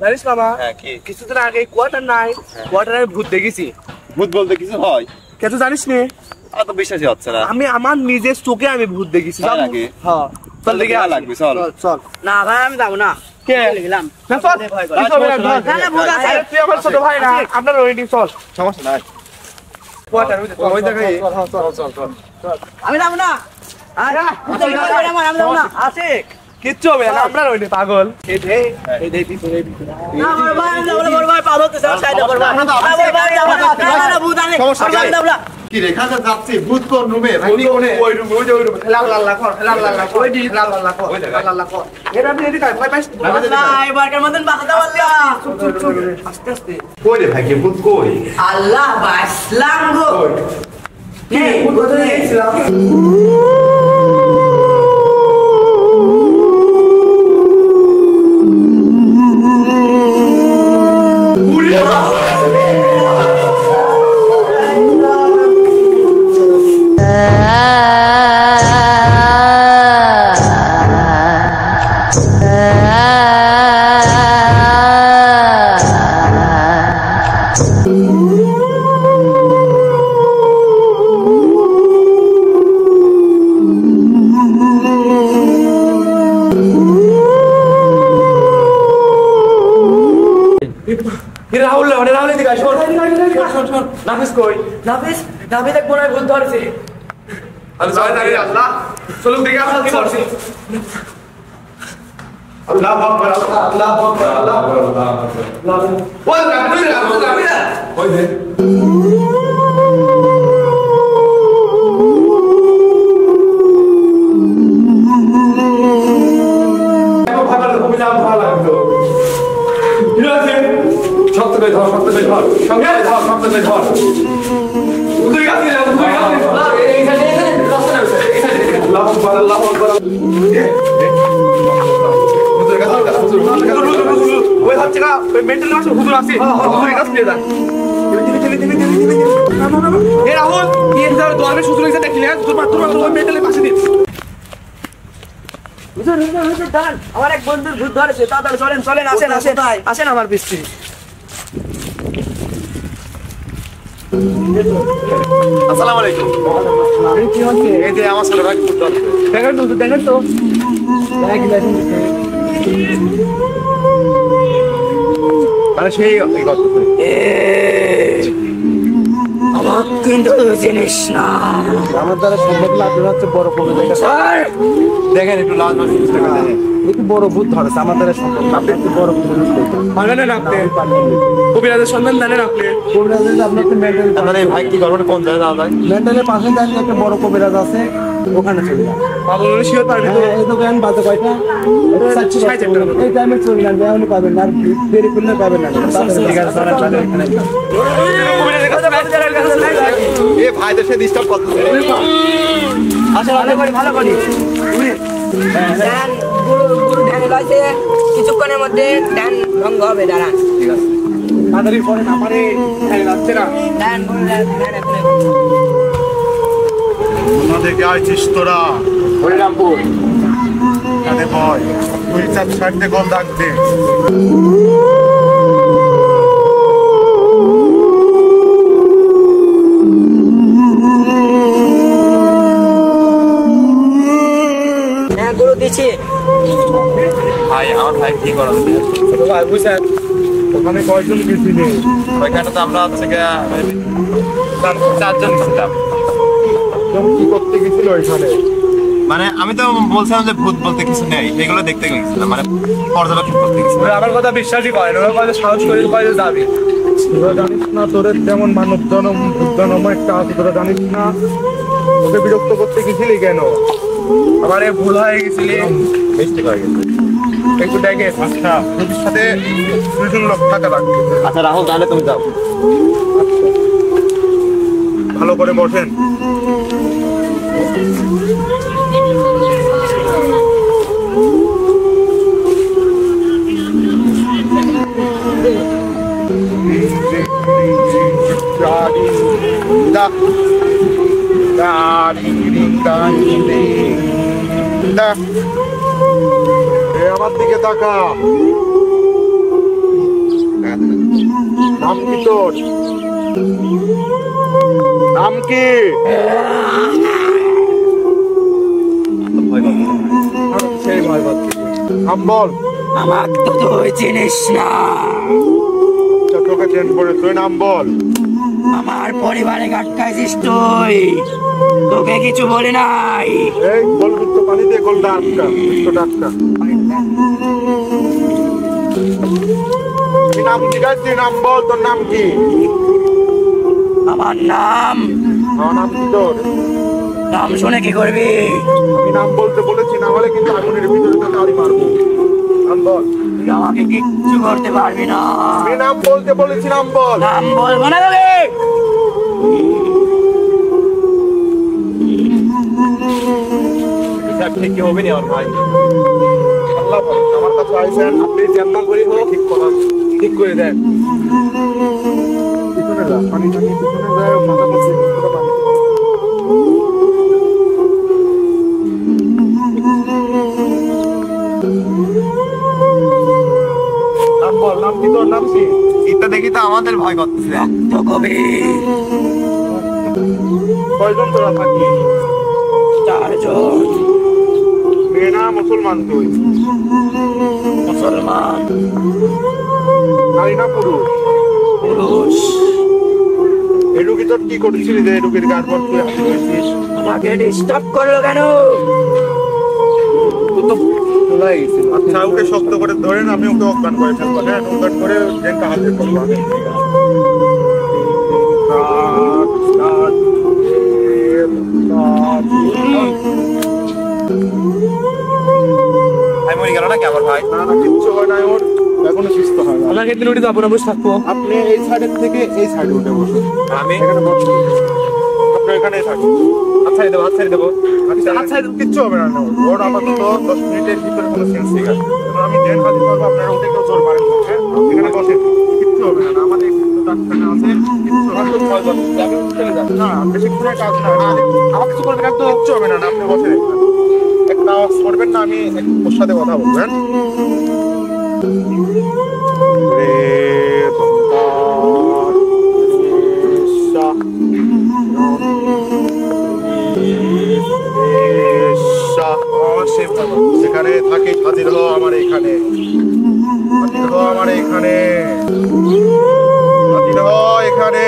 জানিস মামা কিছুদিন আগে কোয়ার্টারে ভূত দেখেছি। ভূত বলতে কিছু হয়? কেন জানিস নি? তো বিশ্বাসই হচ্ছে না। আমি আমার নিজের চোখে আমি ভূত দেখেছি। হ্যাঁ চল দেখে লাগবে। চল চল। না ভাই আমি যাবো না। কে গেলাম না? চল তুই আমার ছোট ভাই না, আপনার ওয়েটিং। চল সমস্যা নাই। কোয়ার্টার ওই দেখাই। আমি যাবো না। আমি যাবো না। আছে কিচ্ছু হবে না, আমরা ওই পাগল। কি রেখা যাচ্ছে ভূত কোন রুমে? ওই রুমে ওই রুমে খেলা আল্লাহ কর, খেলা আল্লাহ কর, ওই দি খেলা আল্লাহ কর, খেলা আল্লাহ কর। এটা আপনি এদিকে আয়, ভয় পাইস না। এবারকার মতন বাঁচাতে পারলা। চুপ আস্তে আস্তে। কই রে ভাই, কি ভূত কই? আল্লাহ বাসলাম গো। কি ভূত কোথায় গেছিলাম? রাহুল এদিকে আয়। শোন নাফিস কই? নাফিস এক মনে হয় ভূত ধরেছে। আরে জয় জানি আল্লাহ। চলুক দেখে আসল কি করছিস। আল্লাহু আকবার, আল্লাহু আকবার, আল্লাহু আকবার, আল্লাহু আকবার। ওই রাহুল ওই দে। আমার এক বন্ধুর ভূত ধরেছে। তাড়াতাড়ি চলেন চলেন, আসেন আসেন আসেন আমার পিছনে। আসসালামু আলাইকুম। কি হচ্ছে? এই যে আমার ছোট ভাই ভূত ধরছে। দেখেন তো মানে সেই আমার কিন্তু জিনিস না। আমার দ্বারা সম্ভব না। আপনার হচ্ছে বড় কমে দেখেন একটু লাল মাছ দেখেন একটু বড় ভূত ধরেছে। আমার দ্বারা সম্ভব না। আপনি একটু বড় পারবেন আপনি? কবিরাজের সন্ধান জানেন আপনি? কবিরাজের আপনার মেন্টাল ভাই কি করবেন? কোন জায়গায় যাওয়া যায়? মেন্টালের পাশে জানি একটা বড় কবিরাজ আছে, ওখানে চলে যান। পাগল শিওর পারবেন তো? এই তো জ্ঞান বাজে কয়টা? এই টাইমে চলে যান, এমনি পাবেন না, আর দেরি করলে পাবেন না। ঠিক আছে এ ভাই তো সে ডিস্টার্ব করতেছে। আচ্ছা ভালো করি ধ্যান গুরু ধ্যান লইছে। কিছুক্ষণের মধ্যে ধ্যান ভঙ্গ হবে। দাঁড়ান, ঠিক আছে। তাড়াতাড়ি পরে না পারে যাচ্ছে না। ধ্যান গুরু ধ্যান এখন কোথা থেকে আইছিস তোরা? হরিরামপুর। এখানে ভয় তুই চার সাইডে কোন ডাকতে? গুরু দিচ্ছি। ভাই আমার ভাই কি করা ভাই বুঝছেন ওখানে কয়জন গেছিলে? ওইখানে তো আমরা হচ্ছে চারজন ছিলাম। কি করতে গেছিল ওইখানে? মানে আমি তো বলছিলাম যে ভূত বলতে কিছু নেই, সেগুলো দেখতে গেছিলাম, মানে পর্যবেক্ষণ করতে গেছিলাম। আমার কথা বিশ্বাসই করেন, ওরা কয়টা সাহস করে কয়টা যাবে। তোরা জানিস না তোদের তেমন মানব জনম জনম একটা আছে, তোরা জানিস না? ওকে বিরক্ত করতে গেছিলি কেন? আমার ভুল হয়ে গেছিলি, মিস্টেক হয়ে গেছে। একটু দেখে। আচ্ছা তোদের সাথে দুজন লোক থাকা লাগবে। আচ্ছা রাহুল, তাহলে তুমি যাও। ভালো করে বসেন। ঠান্ডা। আমার দিকে তাকা। নাম কি তোর? নাম কি? সেই ভয় পাচ্ছি। নাম বল। আমার তো তুই চিনিস না। তোকে চেন করে তুই নাম বল। আমার পরিবারে আটকাইছিস তুই, তোকে কিছু বলে নাই। এই বলবি তো পানি দিয়ে গোলটা আটকা, গোলটা আটকা। তুই নাম জিজ্ঞাসা, নাম বল, তোর নাম কি? আমার নাম, আমার নাম কি তোর? নাম শুনে কি করবি? আমি নাম বলতে বলেছি, না হলে কিন্তু আগুনের ভিতরে তোকে আড়ি মারবো। নাম বল। তুই আমাকে কিচ্ছু করতে পারবি না। আমি নাম বলতে বলেছি, নাম বল। নাম বলবো না তোকে। কি হবে না ভাই? আল্লাহ ভালো, আমার কাছে আইসেন, আপনি যেমন করে হোক ঠিক করে দেন। পিছনে যা, পানি টানি পিছনে যায়, মাথা মধ্যে কিছুটা পানি। নাম বল, নাম কি তোর? নাম কি? এটা দেখি তো আমাদের ভয় করতেছে। রক্ত কবি কয়জন তোরা থাকি? 4 জন। মেয়ে না মুসলমান তুই? মুসলমান। নারী না পুরুষ? পুরুষ। এই রুগী তোর কি করেছিলি যে এই রুগীর গান পর তুই হাতে হয়েছিস? আমাকে ডিস্টার্ব করলো কেন? তো খোলাই গেছে। আচ্ছা, ওকে শক্ত করে ধরেন, আমি ওকে অজ্ঞান করে ফেলবো। হ্যাঁ, অজ্ঞান করে ট্রেনটা হাতে করবো আমি। ভাই মরে গেল নাকি আমার ভাই? না না, কিচ্ছু হয় না ওর, এখনো সুস্থ হয় না। আপনাকে একদিন উঠে যাবো না, বসে থাকবো। আপনি এই সাইডের থেকে এই সাইডে উঠে বসুন। আমি এখানে বসুন, আপনি এখানেই থাকুন। হাত ছাড়িয়ে দেবো, হাত ছাড়িয়ে দেবো। আচ্ছা, হাত সাইড কিচ্ছু হবে না ওর। আপাতত 10 মিনিটের ভিতরে কোনো সেন্স ঠিক আছে। এবার আমি ড্রেন হাজির করবো, আপনারা উঠে কেউ জোর মারেন না। হ্যাঁ, এখানে বসেন, কিচ্ছু হবে না। আমাদের একটু ডাক্তার আছে, কিচ্ছু হবে না। ভয় করছি, আমি চলে যাবো। না, বেশিক্ষণের কাজ না। আমার কিছু করবে না তো? কিচ্ছু হবে না, আপনি বসেন। একটা আওয়াজ করবেন না, আমি ওর সাথে কথা বলবেন। রে বন্দার শাহ সেখানে থাকি, হাজির হো আমার এখানে, হাজির হো আমার এখানে, হাজির হো এখানে,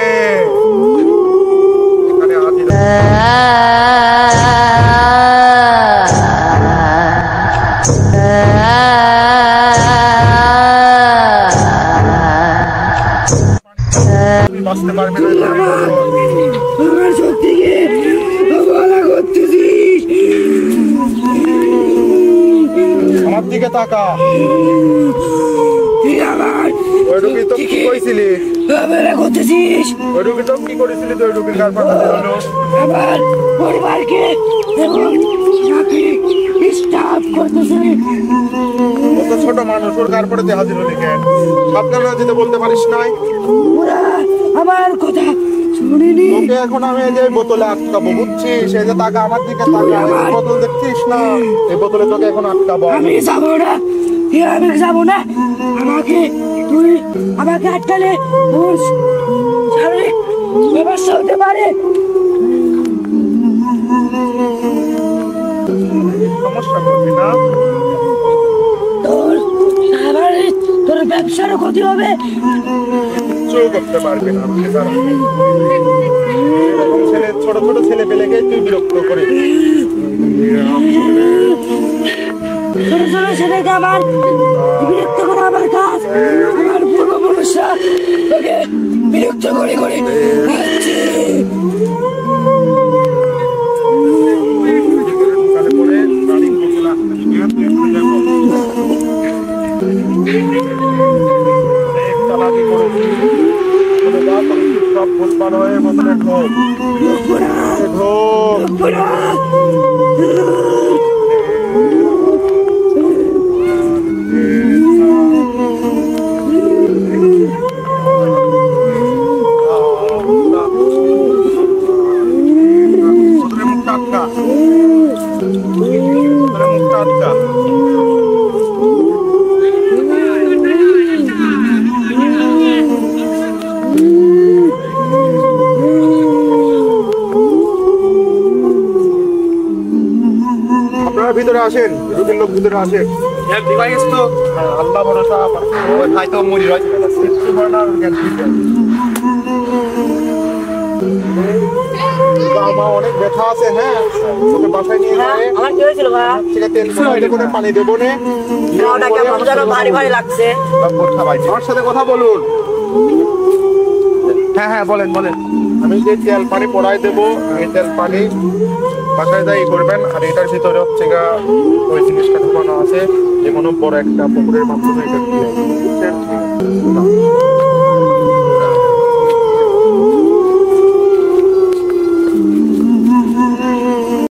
এখানে হাজির হো। তুমি বাঁচতে পারবে না। আমার চোখ থেকে বলা করতেছিস। আমার দিকে তাকা। তুই আমার ওই রুগী তো কি কইছিলি? বলা করতেছিস। ওই রুগী তো কি করেছিলি? তো ওই রুগীর কার পর হাজির হলো? আমার পরিবারকে এবং তাকে ডিস্টার্ব করতেছিস। ও তো ছোট মানুষ, ওর কার পরে তুই হাজির হলি কেন? সাবধানে যেতে বলতে পারিস নাই? ওরা আমার কথা শুনিনি। তোকে এখন আমি এই যে বোতলে আটকাবো, বুঝছিস? এই যে তাকা, আমার দিকে তাকা। এই বোতল দেখছিস না? এই বোতলে তোকে এখন আটকাবো আমি। আমি যাবো না, আমি যাবো না। তুই আমাকে আটকালে ওর শারীরিক সমস্যা হতে পারে। সমস্যা করবি না? তোর ব্যবসারও ক্ষতি হবে। কিচ্ছু করতে পারবি না আমাকে, দাঁড়া। এরকম ছেলে, ছোট ছোট ছেলে পেলেকে তুই বিরক্ত করে। ছোট ছোট ছেলেকে আমার বিরক্ত করা আমার কাজ। আমার পূর্বপুরুষরা তোকে বিরক্ত করে করে আসছে। তাহলে পরে রানিং বোতলে আসতে দিবি, তুই এখানে যাবো। অনেক চালাকি করেছিস। তোর বাপ তোর সব ভুলভাল হয়ে বোতলে ঢোক, ঢোক। মুখটা আটকা, মুখটা আপনারা ভিতরে আসেন, রুগীর লোক ভিতরে আসেন। ডিভাইস তো আল্লাহ ভরসা, ওই ভাই তো মরি রয়েছে কিচ্ছু হয় না, জ্ঞান ফিরবে। মা অনেক ব্যথা আছে, হ্যাঁ ওকে বাসায় নিয়ে গেলে আমার কি হয়েছিল ভাই? সেটা তেল কমাইতে করে পানি দেবো নে। ওটা কেমন যেন ভারী ভারী লাগছে। আমার সাথে কথা বলুন। হ্যাঁ হ্যাঁ বলেন বলেন। আমি যে তেল পানি পড়াই দেবো, এই তেল পানি বাসায় যাই করবেন। আর এটার ভিতরে হচ্ছে গা ওই জিনিসটা ঢুকানো আছে, যে কোনো বড় একটা পুকুরের মাধ্যমে এটা দিয়ে, বুঝছেন?